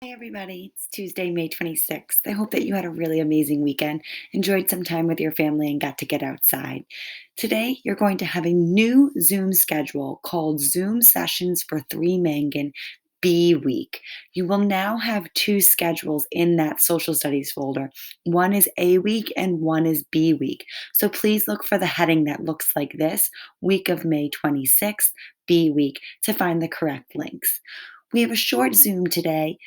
Hi, everybody. It's Tuesday, May 26th. I hope that you had a really amazing weekend, enjoyed some time with your family, and got to get outside. Today, you're going to have a new Zoom schedule called Zoom Sessions for 3 Mangan B Week. You will now have two schedules in that social studies folder. One is A Week and one is B Week. So please look for the heading that looks like this, Week of May 26th, B Week, to find the correct links. We have a short Zoom today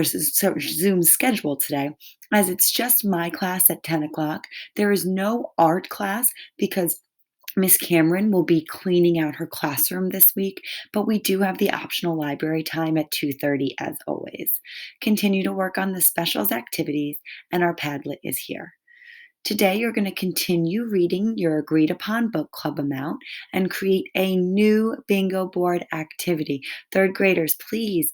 Zoom schedule today, as it's just my class at 10 o'clock. There is no art class because Miss Cameron will be cleaning out her classroom this week, but we do have the optional library time at 2:30 as always. Continue to work on the specials activities, and our Padlet is here. Today, you're going to continue reading your agreed upon book club amount and create a new bingo board activity. Third graders, please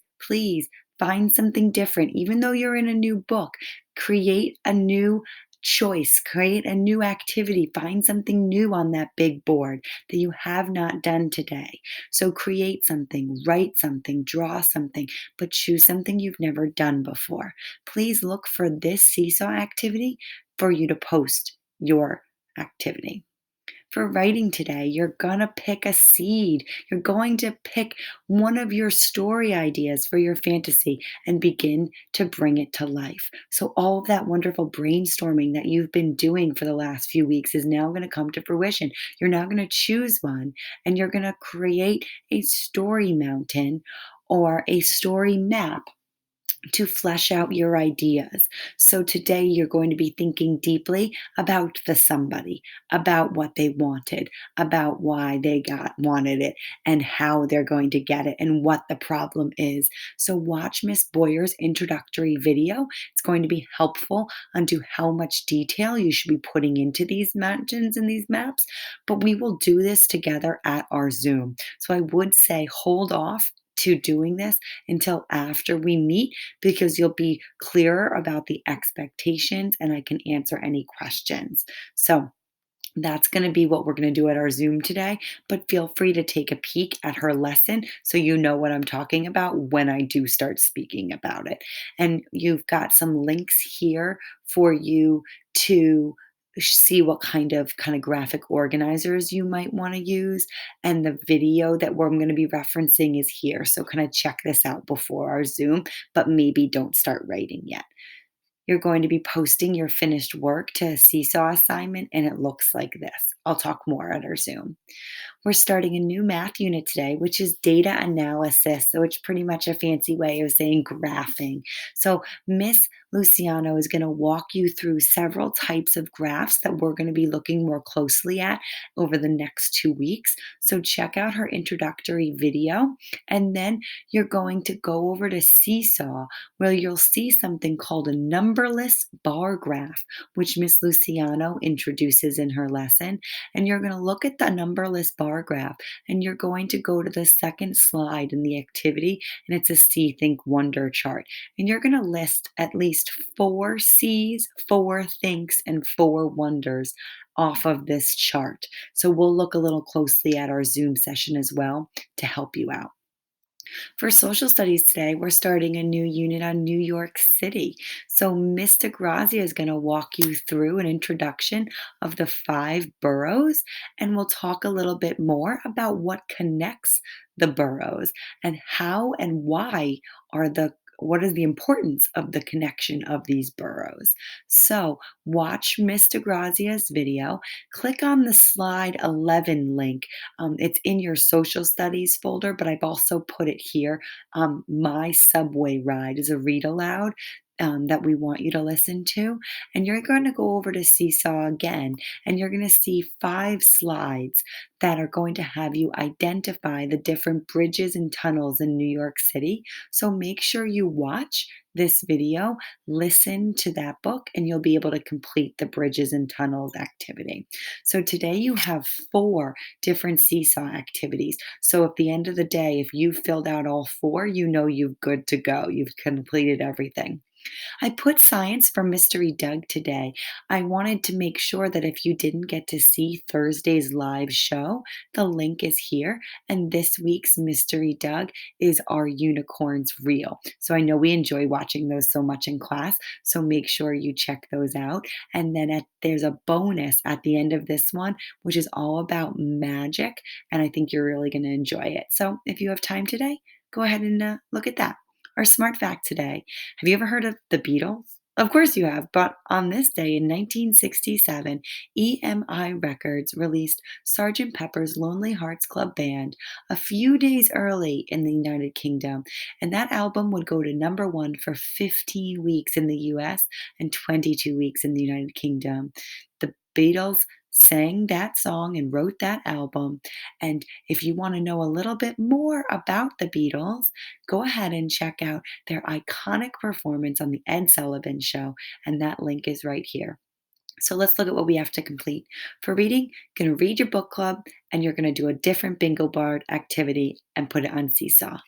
find something different. Even though you're in a new book, create a new choice, create a new activity, find something new on that big board that you have not done today. So create something, write something, draw something, but choose something you've never done before. Please look for this seesaw activity for you to post your activity. For writing today, you're going to pick a seed. You're going to pick one of your story ideas for your fantasy and begin to bring it to life. So, all of that wonderful brainstorming that you've been doing for the last few weeks is now going to come to fruition. You're now going to choose one and you're going to create a story mountain or a story map to flesh out your ideas. So today you're going to be thinking deeply about the somebody, about what they wanted, about why they wanted it and how they're going to get it and what the problem is. So watch Miss Boyer's introductory video. It's going to be helpful onto how much detail you should be putting into these mountains and these maps, but we will do this together at our Zoom. So I would say hold off to doing this until after we meet because you'll be clearer about the expectations and I can answer any questions. So that's going to be what we're going to do at our Zoom today, but feel free to take a peek at her lesson so you know what I'm talking about when I do start speaking about it. And you've got some links here for you to see what kind of graphic organizers you might want to use, and the video that I'm going to be referencing is here, so kind of check this out before our Zoom, but maybe don't start writing yet. You're going to be posting your finished work to a seesaw assignment, and it looks like this. I'll talk more at our Zoom. We're starting a new math unit today, which is data analysis. So it's pretty much a fancy way of saying graphing. So Miss Luciano is going to walk you through several types of graphs that we're going to be looking more closely at over the next 2 weeks. So check out her introductory video. And then you're going to go over to Seesaw, where you'll see something called a numberless bar graph, which Miss Luciano introduces in her lesson. And you're going to look at the numberless bar graph and you're going to go to the second slide in the activity, and it's a See, Think, Wonder chart. And you're going to list at least 4 C's, 4 thinks, and 4 wonders off of this chart. So we'll look a little closely at our Zoom session as well to help you out. For social studies today, we're starting a new unit on New York City. So Miss DeGrazia is going to walk you through an introduction of the 5 boroughs, and we'll talk a little bit more about what connects the boroughs and how and why are the what is the importance of the connection of these boroughs. So watch Miss DeGrazia's video, click on the slide 11 link. It's in your social studies folder, but I've also put it here. My subway ride is a read aloud. That we want you to listen to. And you're going to go over to Seesaw again, and you're going to see 5 slides that are going to have you identify the different bridges and tunnels in New York City. So make sure you watch this video, listen to that book, and you'll be able to complete the bridges and tunnels activity. So today you have 4 different seesaw activities. So at the end of the day, if you filled out all 4, you know you're good to go. You've completed everything. I put science for Mystery Doug today. I wanted to make sure that if you didn't get to see Thursday's live show, the link is here. And this week's Mystery Doug is Are Unicorns Real? So I know we enjoy watching those so much in class. So make sure you check those out. And then there's a bonus at the end of this one, which is all about magic. And I think you're really going to enjoy it. So if you have time today, go ahead and look at that. Our smart fact today: have you ever heard of the Beatles? Of course you have, but on this day in 1967, EMI Records released Sgt. Pepper's Lonely Hearts Club Band a few days early in the United Kingdom, and that album would go to number one for 15 weeks in the US and 22 weeks in the United Kingdom. The Beatles sang that song and wrote that album. And if you want to know a little bit more about the Beatles, go ahead and check out their iconic performance on The Ed Sullivan Show, and that link is right here. So let's look at what we have to complete. For reading, you're going to read your book club and you're going to do a different bingo card activity and put it on Seesaw.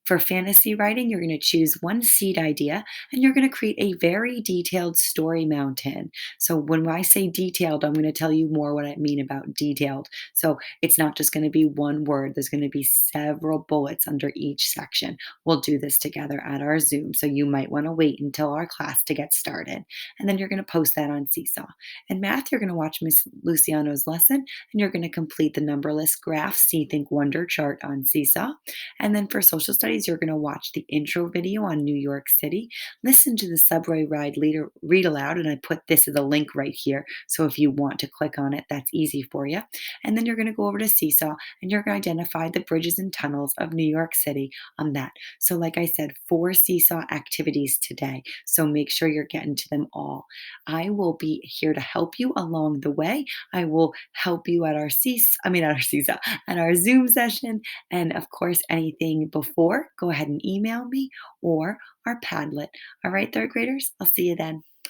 For fantasy writing, you're going to choose one seed idea and you're going to create a very detailed story mountain. So when I say detailed, I'm going to tell you more what I mean about detailed. So it's not just going to be one word, there's going to be several bullets under each section. We'll do this together at our Zoom. So you might want to wait until our class to get started. And then you're going to post that on Seesaw. In math, you're going to watch Miss Luciano's lesson and you're going to complete the numberless graph See, Think, Wonder chart on Seesaw. And then for social studies, you're going to watch the intro video on New York City, listen to the subway ride leader read aloud, and I put this as a link right here. So if you want to click on it, that's easy for you. And then you're going to go over to Seesaw and you're going to identify the bridges and tunnels of New York City on that. So, like I said, 4 Seesaw activities today. So make sure you're getting to them all. I will be here to help you along the way. I will help you at our at our Seesaw, at our Zoom session. And of course, anything before, go ahead and email me or our Padlet. All right, third graders, I'll see you then.